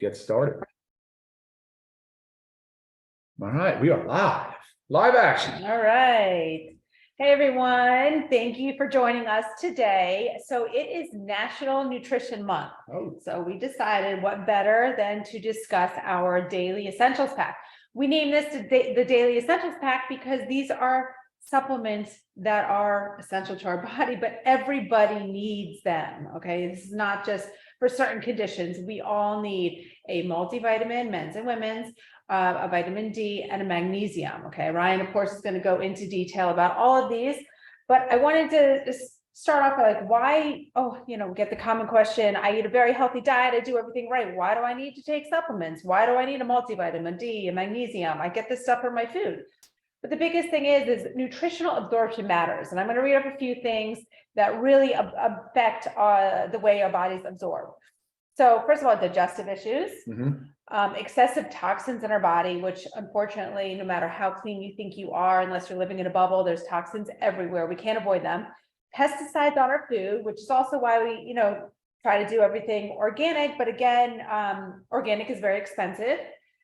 get started. All right, we are live. Live action. All right. Hey, everyone. Thank you for joining us today. So it is National Nutrition Month. Oh. So we decided what better than to discuss our Daily Essentials Pack. We named this the Daily Essentials Pack because these are supplements that are essential to our body, but everybody needs them. Okay. This is not just for certain conditions. We all need a multivitamin, men's and women's, a vitamin D and a magnesium. Okay. Ryan, of course, is going to go into detail about all of these, but I wanted to just start off like why, get the common question. I eat a very healthy diet. I do everything right. Why do I need to take supplements? Why do I need a multivitamin D, a magnesium? I get this stuff from my food. But the biggest thing is nutritional absorption matters. And I'm going to read up a few things that really affect the way our bodies absorb. So first of all, digestive issues, excessive toxins in our body, which unfortunately, no matter how clean you think you are, unless you're living in a bubble, there's toxins everywhere. We can't avoid them. Pesticides on our food, which is also why we, try to do everything organic. But again, organic is very expensive,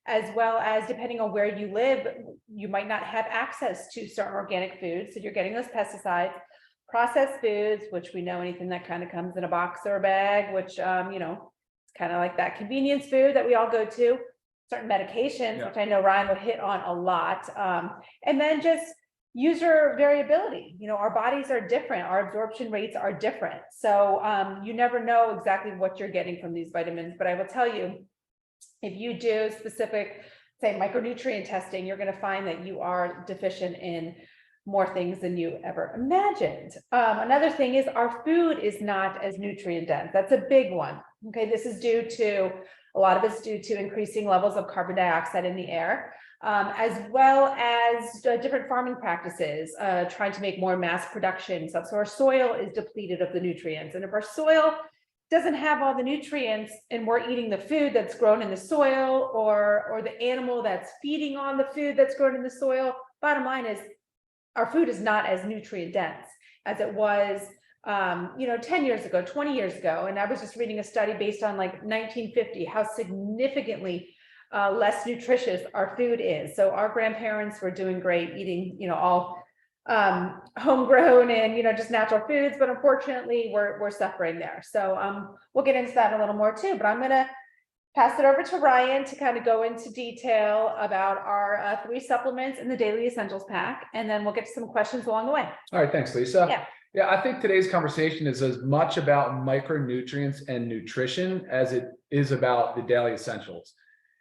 as well as depending on where you live, you might not have access to certain organic foods. So you're getting those pesticides. Processed foods, which we know anything that kind of comes in a box or a bag, which, it's kind of like that convenience food that we all go to, certain medications, which I know Ryan will hit on a lot. And then just user variability. Our bodies are different. Our absorption rates are different. So you never know exactly what you're getting from these vitamins. But I will tell you, if you do specific, say, micronutrient testing, you're going to find that you are deficient in more things than you ever imagined. Another thing is our food is not as nutrient dense. That's a big one. Okay, this is a lot of it's due to increasing levels of carbon dioxide in the air, as well as different farming practices, trying to make more mass production stuff. So our soil is depleted of the nutrients. And if our soil doesn't have all the nutrients and we're eating the food that's grown in the soil or the animal that's feeding on the food that's grown in the soil, bottom line is our food is not as nutrient dense as it was 10 years ago, 20 years ago. And I was just reading a study based on like 1950, how significantly less nutritious our food is. So our grandparents were doing great, eating, all homegrown and, just natural foods. But unfortunately, we're suffering there. So we'll get into that a little more too. But I'm going to pass it over to Ryan to kind of go into detail about our 3 supplements in the Daily Essentials Pack. And then we'll get to some questions along the way. All right. Thanks, Lisa. Yeah, I think today's conversation is as much about micronutrients and nutrition as it is about the daily essentials.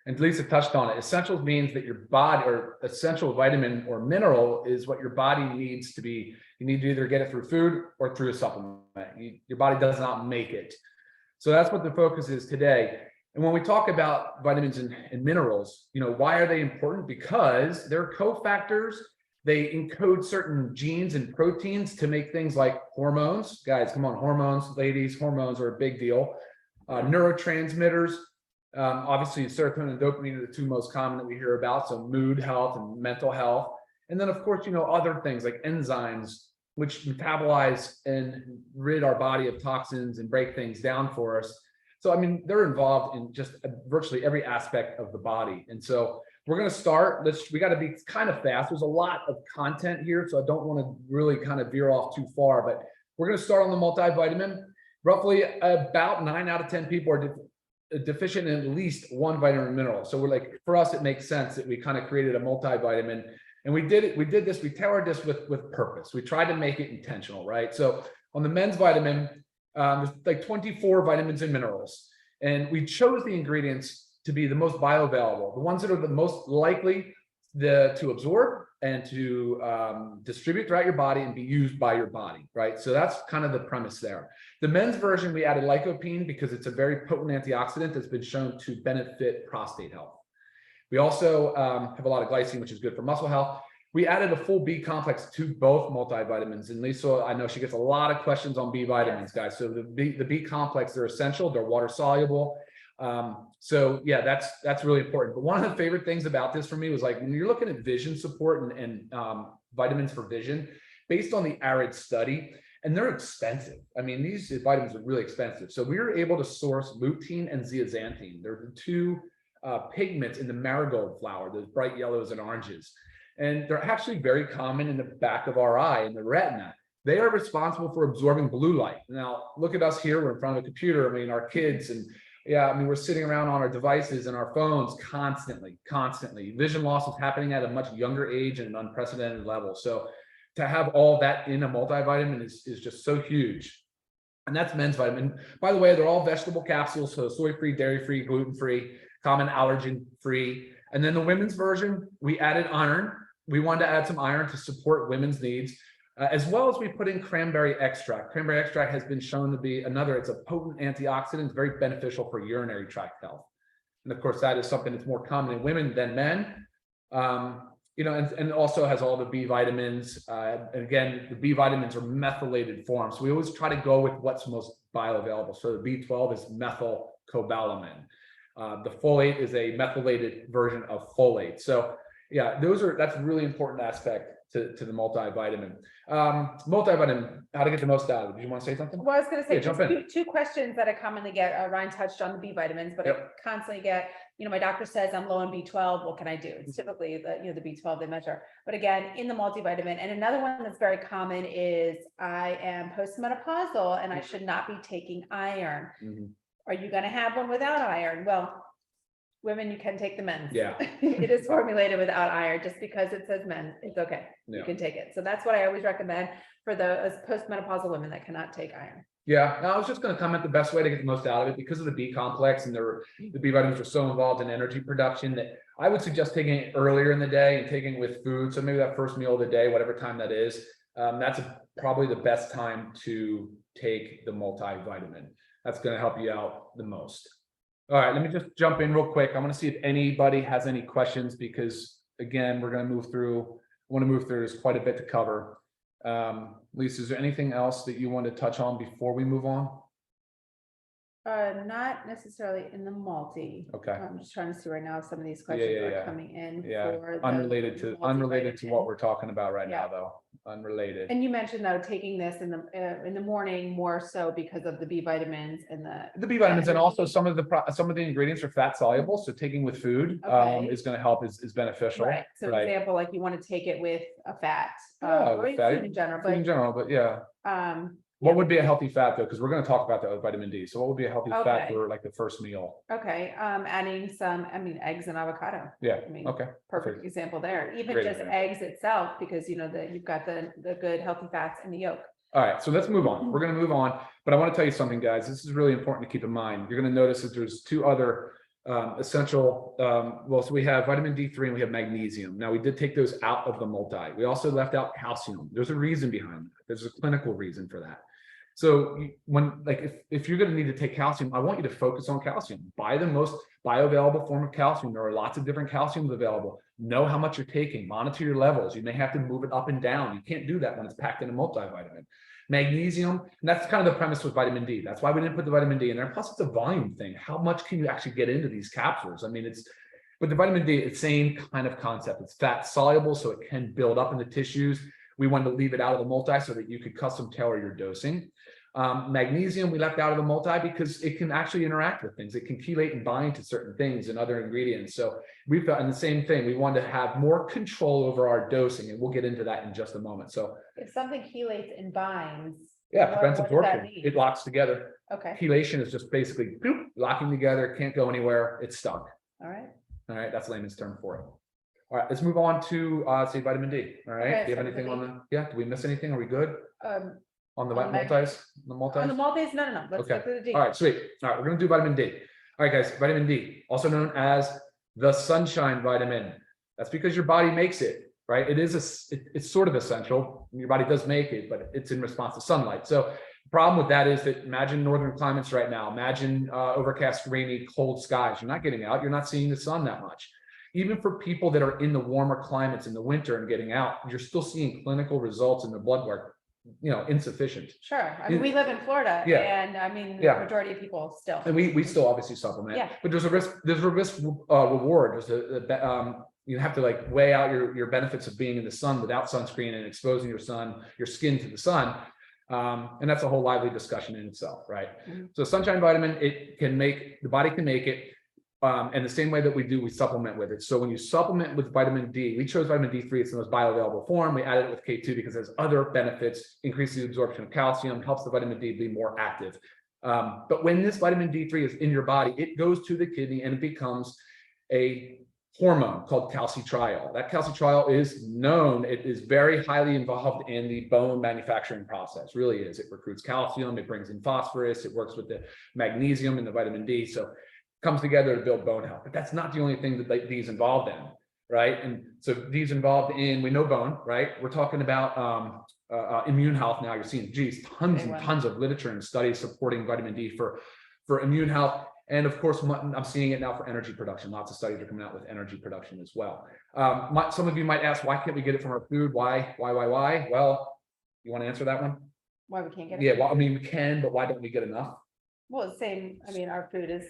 And Lisa touched on it. Essentials means that your body, or essential vitamin or mineral, is what your body needs to be. You need to either get it through food or through a supplement. Your body does not make it. So that's what the focus is today. And when we talk about vitamins and minerals, why are they important? Because they're cofactors. They encode certain genes and proteins to make things like hormones. Guys, come on, hormones, ladies, hormones are a big deal. Neurotransmitters, obviously serotonin and dopamine are the 2 most common that we hear about. So mood health and mental health. And then of course, other things like enzymes, which metabolize and rid our body of toxins and break things down for us. So, they're involved in just virtually every aspect of the body. And so we're going to start. We got to be kind of fast. There's a lot of content here, so I don't want to really kind of veer off too far, but we're going to start on the multivitamin. Roughly about 9 out of 10 people are deficient in at least one vitamin or mineral. So for us, it makes sense that we kind of created a multivitamin, and we tailored this with purpose. We tried to make it intentional, right? So on the men's vitamin, there's like 24 vitamins and minerals, and we chose the ingredients to be the most bioavailable, the ones that are the most likely to absorb and to distribute throughout your body and be used by your body, right? So that's kind of the premise there. The men's version, we added lycopene because it's a very potent antioxidant that's been shown to benefit prostate health. We also have a lot of glycine, which is good for muscle health. We added a full B complex to both multivitamins. And Lisa, I know she gets a lot of questions on B vitamins, guys. So the B complex, they're essential. They're water soluble. So yeah, that's really important. But one of the favorite things about this for me was like, when you're looking at vision support and vitamins for vision, based on the ARID study, and they're expensive. I mean, these vitamins are really expensive. So we were able to source lutein and zeaxanthin. They're the two pigments in the marigold flower, those bright yellows and oranges. And they're actually very common in the back of our eye, in the retina. They are responsible for absorbing blue light. Now, look at us here. We're in front of a computer. I mean, our kids and we're sitting around on our devices and our phones constantly. Vision loss is happening at a much younger age and an unprecedented level. So to have all that in a multivitamin is just so huge. And that's men's vitamin. By the way, they're all vegetable capsules, so soy-free, dairy-free, gluten-free, common allergen-free. And then the women's version, we added iron. We wanted to add some iron to support women's needs, as well as we put in cranberry extract. Cranberry extract has been shown to be it's a potent antioxidant, it's very beneficial for urinary tract health. And of course, that is something that's more common in women than men. And also has all the B vitamins. And again, the B vitamins are methylated forms. So we always try to go with what's most bioavailable. So the B12 is methylcobalamin. The folate is a methylated version of folate. So yeah, that's a really important aspect to the multivitamin. Multivitamin, how to get the most out of it. Do you want to say something? Well, I was going to say jump in. two questions that I commonly get. Ryan touched on the B vitamins, but I constantly get, my doctor says I'm low in B12. What can I do? It's typically the B12 they measure. But again, in the multivitamin, and another one that's very common is I am postmenopausal and I should not be taking iron. Are you going to have one without iron? Well, women, you can take the men's. Yeah. It is formulated without iron. Just because it says men, it's okay. You can take it. So that's what I always recommend for those postmenopausal women that cannot take iron. Yeah, now I was just going to comment the best way to get the most out of it, because of the B complex and the B vitamins are so involved in energy production, that I would suggest taking it earlier in the day and taking it with food. So maybe that first meal of the day, whatever time that is, that's probably the best time to take the multivitamin. That's going to help you out the most. All right, let me just jump in real quick. I want to see if anybody has any questions, because again, we're going to move through. I want to move through. There's quite a bit to cover. Lisa, is there anything else that you want to touch on before we move on? Not necessarily in the multi. Okay. I'm just trying to see right now if some of these questions are coming in. For unrelated to what we're talking about right now, though. Unrelated. And you mentioned though taking this in the morning more so because of the B vitamins and the B vitamins, and also some of the ingredients are fat soluble, so taking with food is going to help, is beneficial. Right. So for example, like you want to take it with a fat, or food in general, but yeah. What would be a healthy fat though? Because we're going to talk about that with vitamin D. So what would be a healthy fat for like the first meal? Okay. Adding some, eggs and avocado. Yeah. Okay. Perfect example there. Even great just example. Eggs itself, because you've got the good healthy fats in the yolk. All right. So let's move on. We're going to move on, but I want to tell you something, guys. This is really important to keep in mind. You're going to notice that there's two other essential, so we have vitamin D3 and we have magnesium. Now we did take those out of the multi. We also left out calcium. There's a reason behind that. There's a clinical reason for that. So if you're going to need to take calcium, I want you to focus on calcium. Buy the most bioavailable form of calcium. There are lots of different calciums available. Know how much you're taking, monitor your levels. You may have to move it up and down. You can't do that when it's packed in a multivitamin. Magnesium, and that's kind of the premise with vitamin D. That's why we didn't put the vitamin D in there. Plus it's a volume thing. How much can you actually get into these capsules? I mean, with the vitamin D, it's the same kind of concept. It's fat soluble, so it can build up in the tissues. We wanted to leave it out of the multi so that you could custom tailor your dosing. Magnesium we left out of the multi because it can actually interact with things. It can chelate and bind to certain things and other ingredients. So we've done the same thing. We wanted to have more control over our dosing, and we'll get into that in just a moment. So if something chelates and binds, prevents absorption. It locks together. Okay. Chelation is just basically locking together, can't go anywhere. It's stuck. All right. That's layman's term for it. All right, let's move on to say vitamin D. All right. Okay, do you have anything on the? Yeah. Do we miss anything? Are we good? On the multis? On the multis? No. Let's go to the D. All right, sweet. All right, we're going to do vitamin D. All right, guys, vitamin D, also known as the sunshine vitamin. That's because your body makes it, right? It's sort of essential. Your body does make it, but it's in response to sunlight. So the problem with that is that imagine northern climates right now. Imagine overcast, rainy, cold skies. You're not getting out. You're not seeing the sun that much. Even for people that are in the warmer climates in the winter and getting out, you're still seeing clinical results in the blood work. Insufficient. Sure. I mean, we live in Florida, and the majority of people still. And we still obviously supplement, but there's a risk reward. You have to weigh out your benefits of being in the sun without sunscreen and exposing your skin to the sun. And that's a whole lively discussion in itself, right? Mhm. So sunshine vitamin, the body can make it. And the same way that we supplement with it. So when you supplement with vitamin D, we chose vitamin D3, it's the most bioavailable form. We added it with K2 because there's other benefits, increases the absorption of calcium, helps the vitamin D be more active. But when this vitamin D3 is in your body, it goes to the kidney and it becomes a hormone called calcitriol. That calcitriol is known, it is very highly involved in the bone manufacturing process, really is. It recruits calcium, it brings in phosphorus, it works with the magnesium and the vitamin D. So comes together to build bone health, but that's not the only thing that D's involved in, right? And so D's involved in, we know bone, right? We're talking about immune health now. You're seeing, geez, tons and tons of literature and studies supporting vitamin D for immune health. And of course, I'm seeing it now for energy production. Lots of studies are coming out with energy production as well. Some of you might ask, why can't we get it from our food? Why? Well, you want to answer that one? Why we can't get it? Yeah, well, I mean, we can, but why don't we get enough? Well, the same, I mean, our food is.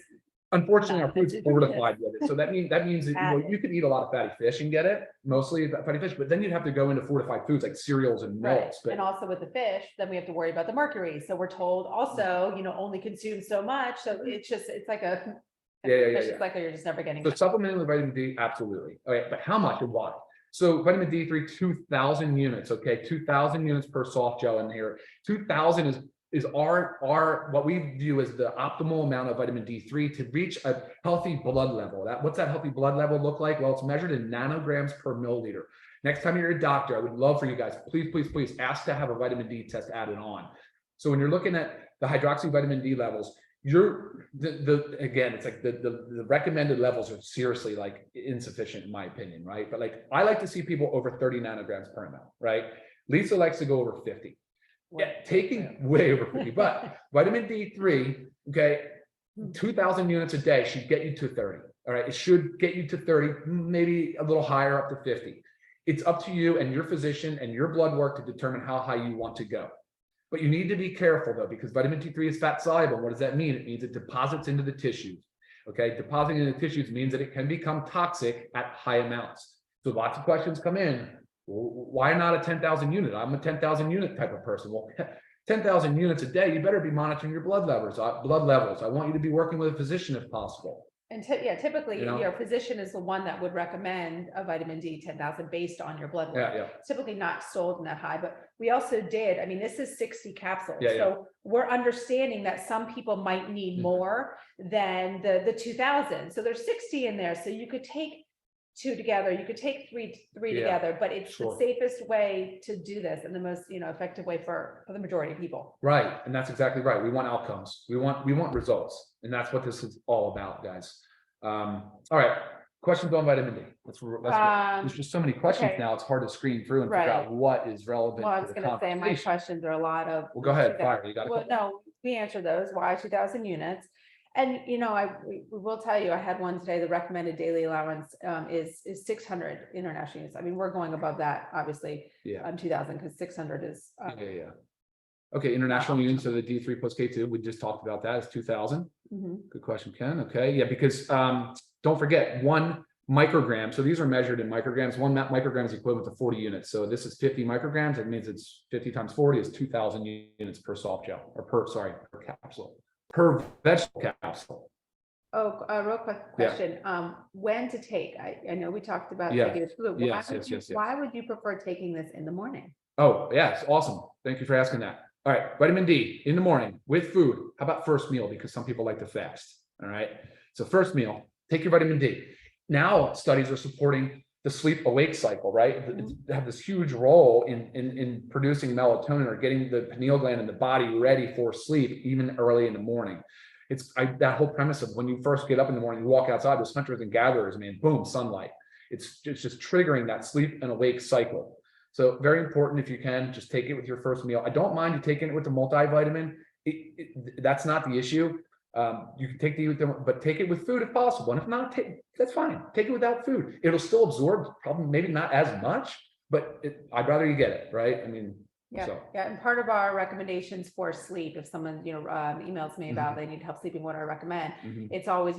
Unfortunately, our food's fortified with it. So that means that you could eat a lot of fatty fish and get it, mostly fatty fish, but then you'd have to go into fortified foods like cereals and milks. But and also with the fish, then we have to worry about the mercury. So we're told also, only consume so much. So it's like a it's like you're just never getting. So supplementing with vitamin D, absolutely. Okay, but how much and why? So vitamin D3, 2,000 units. Okay, 2,000 units per soft gel in here. 2,000 is our what we view as the optimal amount of vitamin D3 to reach a healthy blood level. What's that healthy blood level look like? Well, it's measured in nanograms per milliliter. Next time you're a doctor, I would love for you guys, please ask to have a vitamin D test added on. So when you're looking at the hydroxy vitamin D levels, again, it's like the recommended levels are seriously like insufficient in my opinion, right? But like I like to see people over 30 nanograms per ml, right? Lisa likes to go over 50. Yeah, taking way over 50, but vitamin D3, okay, 2,000 units a day should get you to 30. All right, it should get you to 30, maybe a little higher up to 50. It's up to you and your physician and your blood work to determine how high you want to go. But you need to be careful though, because vitamin D3 is fat soluble. What does that mean? It means it deposits into the tissues. Okay, depositing into the tissues means that it can become toxic at high amounts. So lots of questions come in. Why not a 10,000 unit? I'm a 10,000 unit type of person. Well, 10,000 units a day, you better be monitoring your blood levels. I want you to be working with a physician if possible. And typically your physician is the one that would recommend a vitamin D 10,000 based on your blood work. It's typically not sold in that high, but we also did, I mean, this is 60 capsules. So we're understanding that some people might need more than the 2,000. So there's 60 in there. So you could take 2 together, you could take three together, but it's the safest way to do this and the most effective way for the majority of people. Right, and that's exactly right. We want outcomes. We want results, and that's what this is all about, guys. All right, questions on vitamin D. There's just so many questions now. It's hard to screen through and figure out what is relevant. Well, I was going to say my questions are a lot of. Well, go ahead, fire. You got it. Well, no, we answer those. Why 2,000 units? And we will tell you, I had one today. The recommended daily allowance is 600 international units. I mean, we're going above that, obviously. 2,000 because 600 is. Okay, international units of the D3 plus K2. We just talked about that. It's 2,000. Good question, Ken. Okay, yeah, because don't forget 1 microgram. So these are measured in micrograms. 1 microgram is equivalent to 40 units. So this is 50 micrograms. It means it's 50 times 40 is 2,000 units per soft gel or per capsule. Per vegetable capsule. Oh, a real quick question. When to take? I know we talked about taking this flu. Why would you prefer taking this in the morning? Oh, yes, awesome. Thank you for asking that. All right, vitamin D in the morning with food. How about first meal? Because some people like to fast. All right. So first meal, take your vitamin D. Now studies are supporting the sleep awake cycle, right? They have this huge role in producing melatonin or getting the pineal gland in the body ready for sleep, even early in the morning. It's that whole premise of when you first get up in the morning, you walk outside, those hunters and gatherers, man, boom, sunlight. It's just triggering that sleep and awake cycle. So very important, if you can, just take it with your first meal. I don't mind you taking it with the multivitamin. That's not the issue. You can take but take it with food if possible. And if not, that's fine. Take it without food. It'll still absorb, probably maybe not as much, but I'd rather you get it, right? I mean, and part of our recommendations for sleep, if someone emails me about they need help sleeping, what I recommend, it's always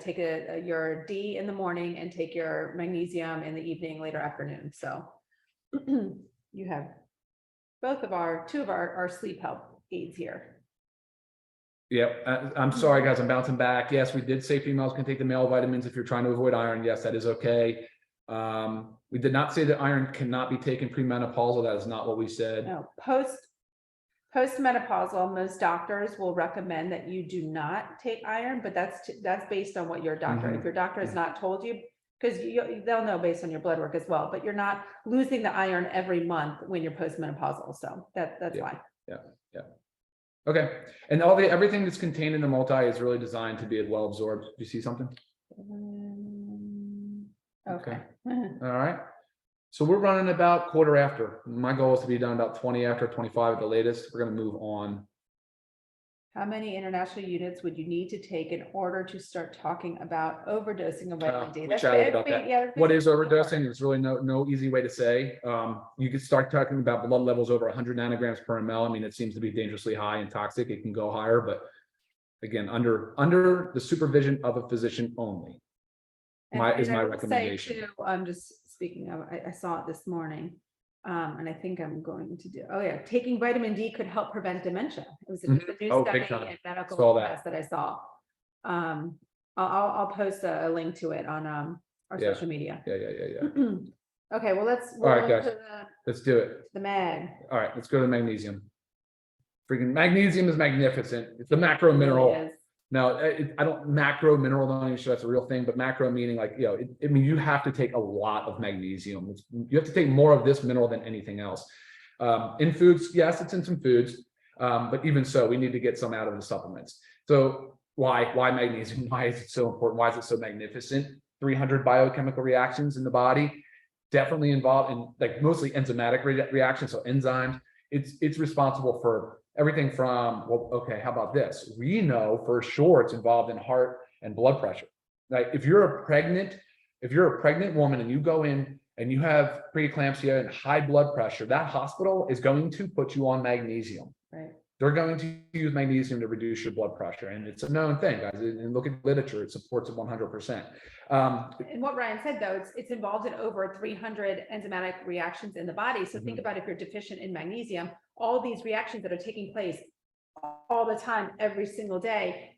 take your D in the morning and take your magnesium in the evening, later afternoon. So you have two of our sleep help aids here. Yep. I'm sorry, guys, I'm bouncing back. Yes, we did say females can take the male vitamins if you're trying to avoid iron. Yes, that is okay. We did not say that iron cannot be taken premenopausal. That is not what we said. No, postmenopausal, most doctors will recommend that you do not take iron, but that's based on what your doctor, if your doctor has not told you, because they'll know based on your blood work as well, but you're not losing the iron every month when you're postmenopausal. So that's why. Yeah. Okay. And everything that's contained in the multi is really designed to be well absorbed. Do you see something? Okay. All right. So we're running about quarter after. My goal is to be done about 20 after, 25 at the latest. We're going to move on. How many international units would you need to take in order to start talking about overdosing of vitamin D? We chatted about that. Yeah, What is overdosing? There's really no easy way to say. You could start talking about blood levels over 100 nanograms per ml. I mean, it seems to be dangerously high and toxic. It can go higher, but again, under the supervision of a physician only. Is my recommendation. Too, I'm just speaking of, I saw it this morning. And I think I'm going to do, taking vitamin D could help prevent dementia. It was a new study in medical that I saw. I'll post a link to it on our social media. Yeah. Okay, well, all right, guys, let's do it. The mag. All right, let's go to magnesium. Freaking magnesium is magnificent. It's the macro mineral. Now, I don't macro mineral, don't even sure that's a real thing, but macro meaning like, you have to take a lot of magnesium. You have to take more of this mineral than anything else. In foods, yes, it's in some foods, but even so, we need to get some out of the supplements. So why magnesium? Why is it so important? Why is it so magnificent? 300 biochemical reactions in the body, definitely involved in like mostly enzymatic reactions. So enzymes, it's responsible for everything from, how about this? We know for sure it's involved in heart and blood pressure. Like if you're a pregnant woman and you go in and you have preeclampsia and high blood pressure, that hospital is going to put you on magnesium. Right. They're going to use magnesium to reduce your blood pressure. And it's a known thing, guys. And look at literature, it supports it 100%. And what Ryan said, though, it's involved in over 300 enzymatic reactions in the body. So think about if you're deficient in magnesium, all these reactions that are taking place all the time, every single day.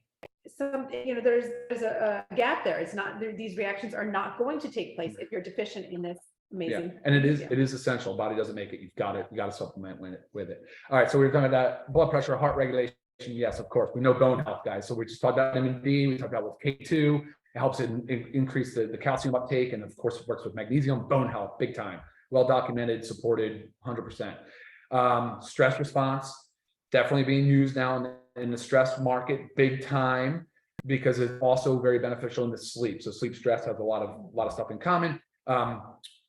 There's a gap there. It's not, these reactions are not going to take place if you're deficient in this amazing. And it is essential. Body doesn't make it. You got to supplement with it. All right. So we're talking about blood pressure, heart regulation. Yes, of course. We know bone health, guys. So we just talked about vitamin D. We talked about with K2. It helps increase the calcium uptake. And of course, it works with magnesium, bone health, big time. Well documented, supported 100%. Stress response, definitely being used now in the stress market, big time, because it's also very beneficial in the sleep. So sleep stress has a lot of stuff in common. And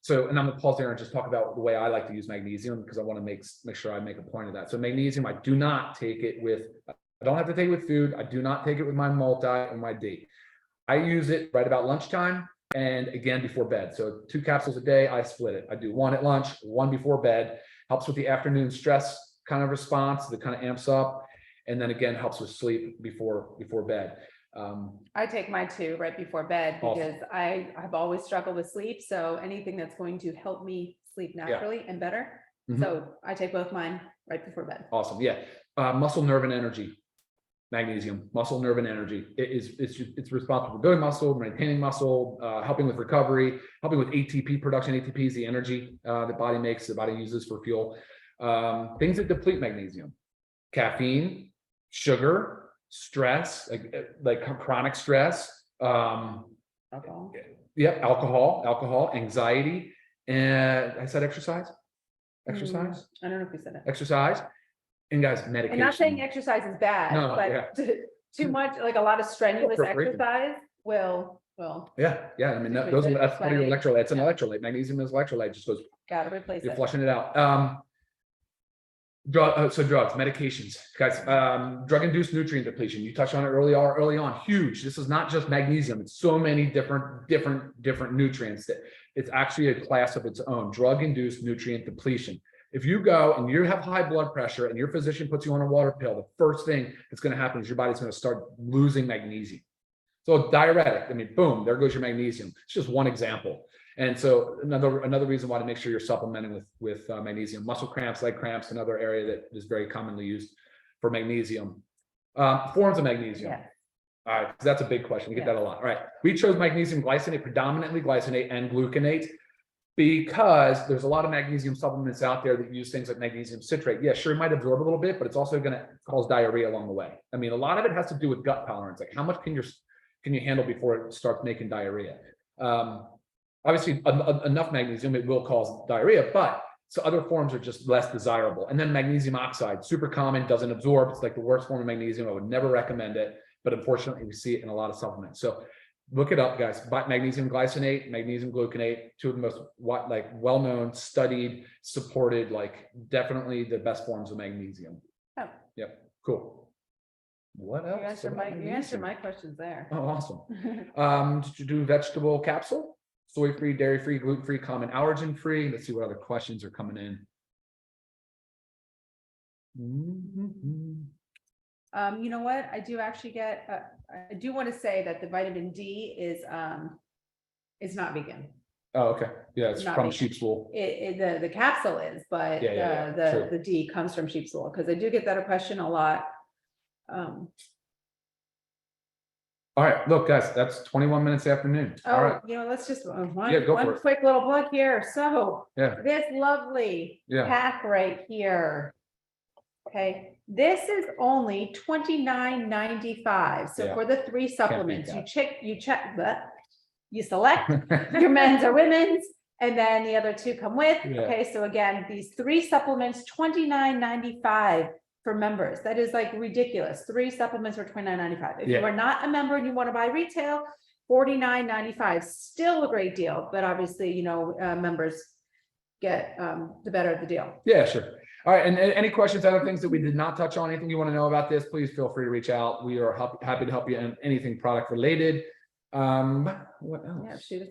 I'm gonna pause there and just talk about the way I like to use magnesium because I want to make sure I make a point of that. So magnesium, I do not take it I don't have to take it with food. I do not take it with my multi or my D. I use it right about lunchtime and again before bed. So 2 capsules a day, I split it. I do 1 at lunch, 1 before bed. Helps with the afternoon stress kind of response that kind of amps up. And then again, helps with sleep before bed. I take my 2 right before bed because I have always struggled with sleep. So anything that's going to help me sleep naturally and better. So I take both mine right before bed. Awesome. Yeah. Muscle, nerve, and energy. Magnesium, muscle, nerve, and energy. It's responsible for building muscle, maintaining muscle, helping with recovery, helping with ATP production. ATP is the energy the body makes, the body uses for fuel. Things that deplete magnesium: caffeine, sugar, stress, like chronic stress, Alcohol. Yep, alcohol, anxiety, and I said exercise. I don't know if we said it. Exercise. And guys, medication. And not saying exercise is bad, but too much, like a lot of strenuous exercise will. Yeah. I mean, that's part of your electrolyte. It's an electrolyte. Magnesium is electrolyte. Just goes. Gotta replace You're it. flushing it out. Drugs, medications, guys. Drug-induced nutrient depletion. You touched on it early on. Huge. This is not just magnesium. It's so many different nutrients that it's actually a class of its own. Drug-induced nutrient depletion. If you go and you have high blood pressure and your physician puts you on a water pill, the first thing that's going to happen is your body's going to start losing magnesium. So diuretic, I mean, boom, there goes your magnesium. It's just one example. And so another reason why to make sure you're supplementing with magnesium. Muscle cramps, leg cramps, another area that is very commonly used for magnesium. Forms of magnesium. Yeah. All right, that's a big question. We get that a lot. All right, we chose magnesium glycinate, predominantly glycinate and gluconate, because there's a lot of magnesium supplements out there that use things like magnesium citrate. Yeah, sure, it might absorb a little bit, but it's also going to cause diarrhea along the way. I mean, a lot of it has to do with gut tolerance. Like, how much can you handle before it starts making diarrhea? Obviously, enough magnesium, it will cause diarrhea, but so other forms are just less desirable. And then magnesium oxide, super common, doesn't absorb. It's like the worst form of magnesium. I would never recommend it, but unfortunately, we see it in a lot of supplements. So look it up, guys. Magnesium glycinate, magnesium gluconate, two of the most well-known, studied, supported, definitely the best forms of magnesium. Oh. Yep. Cool. What else? You answered my questions there. Oh, awesome. Did you do vegetable capsule? Soy-free, dairy-free, gluten-free, common allergen-free. Let's see what other questions are coming in. You know what? I do actually get. I do want to say that the vitamin D is not vegan. Oh, okay. Yeah, it's Not from vegan. sheep's wool. The capsule is, but True. the D comes from sheep's wool, because I do get that question a lot. All right, look, guys, that's 21 minutes afternoon. All right. Let's just one for it. quick little plug here. So Yeah. this lovely pack right here. Okay, this is only $29.95. So for the 3 supplements, you select your men's or women's, and then the other 2 come with. Yeah. Okay, so again, these 3 supplements, $29.95 for members. That is ridiculous. 3 supplements for $29.95. If you are not a member and you want to buy retail, $49.95. Still a great deal, but obviously, members get the better of the deal. Yeah, sure. All right, and any questions, other things that we did not touch on, anything you want to know about this, please feel free to reach out. We are happy to help you in anything product related. What else? Yeah, shoot us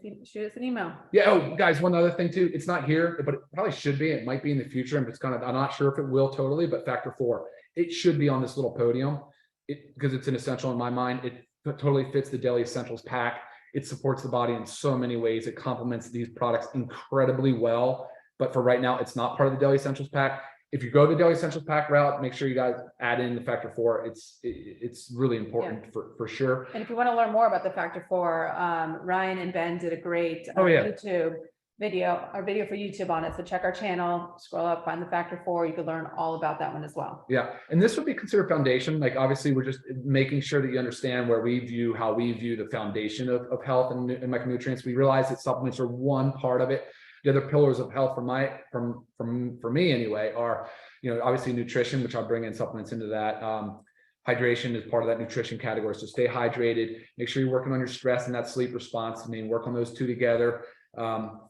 an email. Yeah. Oh, guys, one other thing too. It's not here, but it probably should be. It might be in the future, and I'm not sure if it will totally. But Factor 4, it should be on this little podium, because it's an essential in my mind. It totally fits the Daily Essentials Pack. It supports the body in so many ways. It complements these products incredibly well. But for right now, it's not part of the Daily Essentials Pack. If you go the Daily Essentials Pack route, make sure you guys add in the Factor 4. It's really important for sure. And if you want to learn more about the Factor 4, Ryan and Ben did a great YouTube video for YouTube on it. So check our channel, scroll up, find the Factor 4. You can learn all about that one as well. Yeah, and this would be considered foundation. Obviously, we're just making sure that you understand how we view the foundation of health and micronutrients. We realize that supplements are one part of it. The other pillars of health for me anyway are, obviously nutrition, which I'll bring in supplements into that. Hydration is part of that nutrition category. So stay hydrated, make sure you're working on your stress and that sleep response. Work on those 2 together.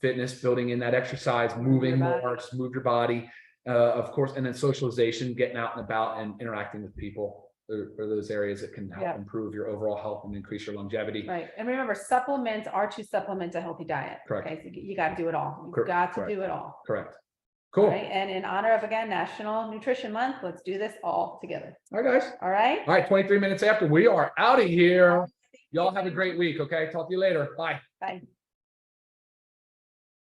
Fitness, building in that exercise, moving more, just move your body, of course, and then socialization, getting out and about and interacting with people. Are those areas that can help improve your overall health and increase your longevity. Right. And remember, supplements are to supplement a healthy diet. Correct. Okay. So you got to do it all. You've got to do it all. Correct. Cool. Right? And in honor of, again, National Nutrition Month, let's do this all together. All right, guys. All right. All right. 23 minutes after, we are out of here. Y'all have a great week. Okay. Talk to you later. Bye. Bye.